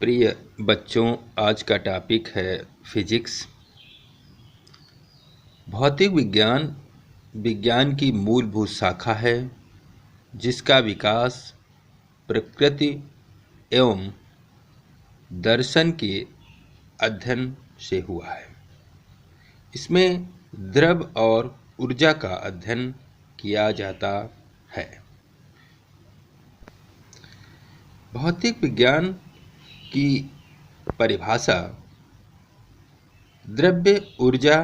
प्रिय बच्चों, आज का टॉपिक है फिजिक्स। भौतिक विज्ञान विज्ञान की मूलभूत शाखा है जिसका विकास प्रकृति एवं दर्शन के अध्ययन से हुआ है। इसमें द्रव और ऊर्जा का अध्ययन किया जाता है। भौतिक विज्ञान की परिभाषा द्रव्य, ऊर्जा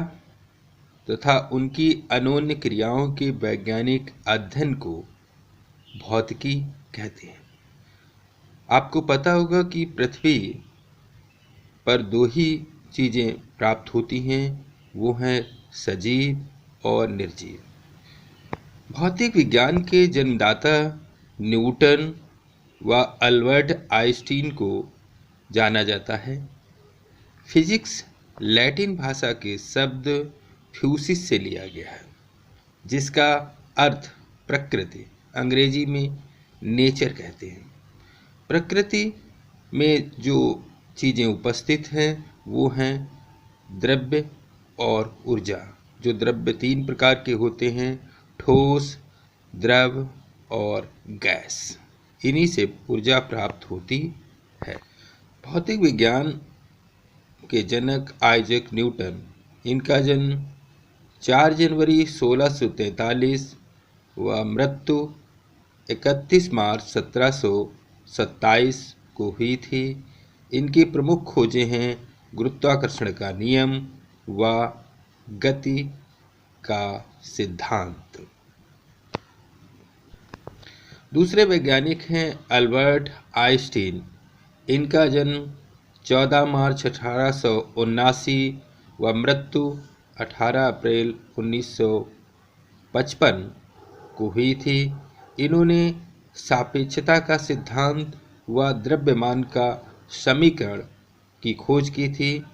तथा उनकी अन्योन्य क्रियाओं के वैज्ञानिक अध्ययन को भौतिकी कहते हैं। आपको पता होगा कि पृथ्वी पर दो ही चीज़ें प्राप्त होती हैं, वो हैं सजीव और निर्जीव। भौतिक विज्ञान के जन्मदाता न्यूटन व अल्बर्ट आइंस्टीन को जाना जाता है। फिजिक्स लैटिन भाषा के शब्द फ्यूसिस से लिया गया है, जिसका अर्थ प्रकृति, अंग्रेजी में नेचर कहते हैं। प्रकृति में जो चीज़ें उपस्थित हैं वो हैं द्रव्य और ऊर्जा। जो द्रव्य तीन प्रकार के होते हैं, ठोस, द्रव और गैस। इन्हीं से ऊर्जा प्राप्त होती है। भौतिक विज्ञान के जनक आइजैक न्यूटन, इनका जन्म 4 जनवरी 1643 व मृत्यु 31 मार्च 1727 को हुई थी। इनकी प्रमुख खोजें हैं गुरुत्वाकर्षण का नियम व गति का सिद्धांत। दूसरे वैज्ञानिक हैं अल्बर्ट आइंस्टीन। इनका जन्म 14 मार्च 1879 व मृत्यु 18 अप्रैल 1955 को हुई थी। इन्होंने सापेक्षता का सिद्धांत व द्रव्यमान का समीकरण की खोज की थी।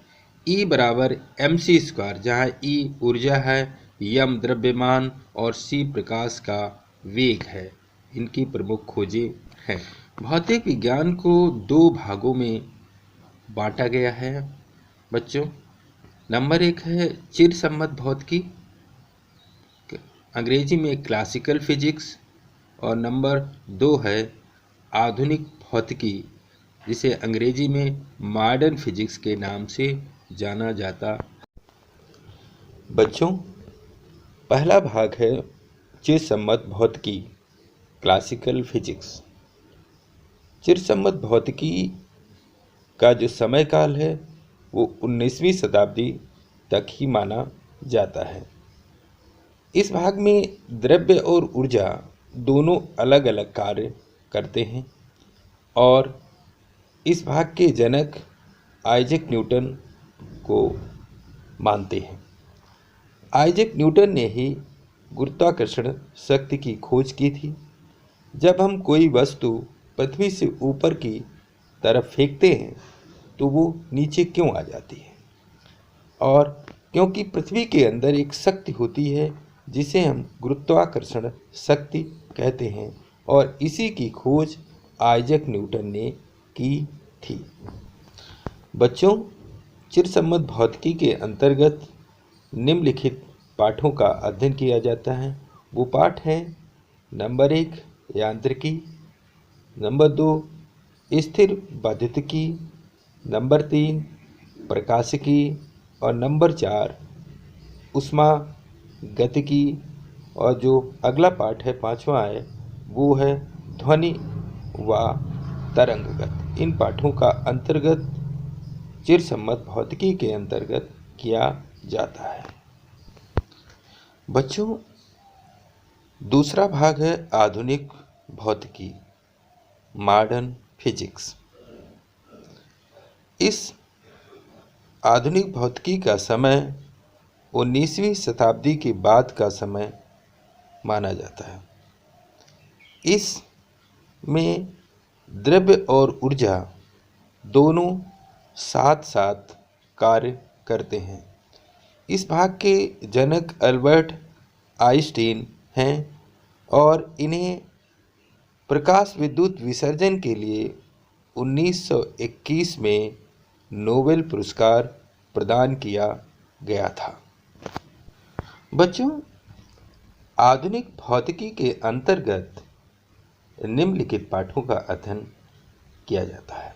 E बराबर mc², जहाँ E ऊर्जा है, m द्रव्यमान और c प्रकाश का वेग है। इनकी प्रमुख खोजें हैं। भौतिक विज्ञान को दो भागों में बांटा गया है बच्चों। नंबर 1 है चिरसम्मत भौतिकी, अंग्रेजी में क्लासिकल फिजिक्स, और नंबर 2 है आधुनिक भौतिकी, जिसे अंग्रेजी में मॉडर्न फिजिक्स के नाम से जाना जाता है। बच्चों, पहला भाग है चिरसम्मत भौतिकी, क्लासिकल फिजिक्स। चिरसम्मत भौतिकी का जो समय काल है वो 19वीं शताब्दी तक ही माना जाता है। इस भाग में द्रव्य और ऊर्जा दोनों अलग अलग कार्य करते हैं और इस भाग के जनक आइजैक न्यूटन को मानते हैं। आइजैक न्यूटन ने ही गुरुत्वाकर्षण शक्ति की खोज की थी। जब हम कोई वस्तु पृथ्वी से ऊपर की तरफ फेंकते हैं तो वो नीचे क्यों आ जाती है? और क्योंकि पृथ्वी के अंदर एक शक्ति होती है जिसे हम गुरुत्वाकर्षण शक्ति कहते हैं, और इसी की खोज आइजैक न्यूटन ने की थी। बच्चों, चिरसम्मत भौतिकी के अंतर्गत निम्नलिखित पाठों का अध्ययन किया जाता है। वो पाठ हैं: नंबर 1 यांत्रिकी, नंबर 2 स्थिर वैद्युतिकी, नंबर 3 प्रकाशिकी, और नंबर 4 ऊष्मागतिकी। और जो अगला पाठ है, पांचवा है, वो है ध्वनि व तरंगगत। इन पाठों का अंतर्गत चिरसम्मत भौतिकी के अंतर्गत किया जाता है। बच्चों, दूसरा भाग है आधुनिक भौतिकी, मॉडर्न फिजिक्स। इस आधुनिक भौतिकी का समय 19वीं शताब्दी के बाद का समय माना जाता है। इस में द्रव्य और ऊर्जा दोनों साथ साथ कार्य करते हैं। इस भाग के जनक अल्बर्ट आइंस्टीन हैं और इन्हें प्रकाश विद्युत विसर्जन के लिए 1921 में नोबेल पुरस्कार प्रदान किया गया था। बच्चों, आधुनिक भौतिकी के अंतर्गत निम्नलिखित पाठों का अध्ययन किया जाता है।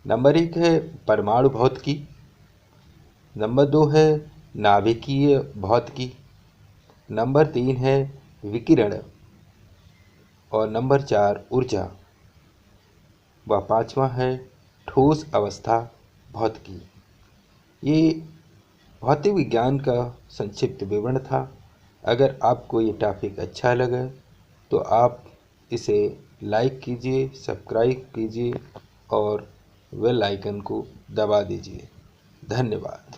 नंबर 1 है परमाणु भौतिकी, नंबर 2 है नाभिकीय भौतिकी, नंबर 3 है विकिरण और नंबर 4 ऊर्जा व 5वां है ठोस अवस्था भौतिकी। ये भौतिक विज्ञान का संक्षिप्त विवरण था। अगर आपको ये टॉपिक अच्छा लगे तो आप इसे लाइक कीजिए, सब्सक्राइब कीजिए और बेल आइकन को दबा दीजिए। धन्यवाद।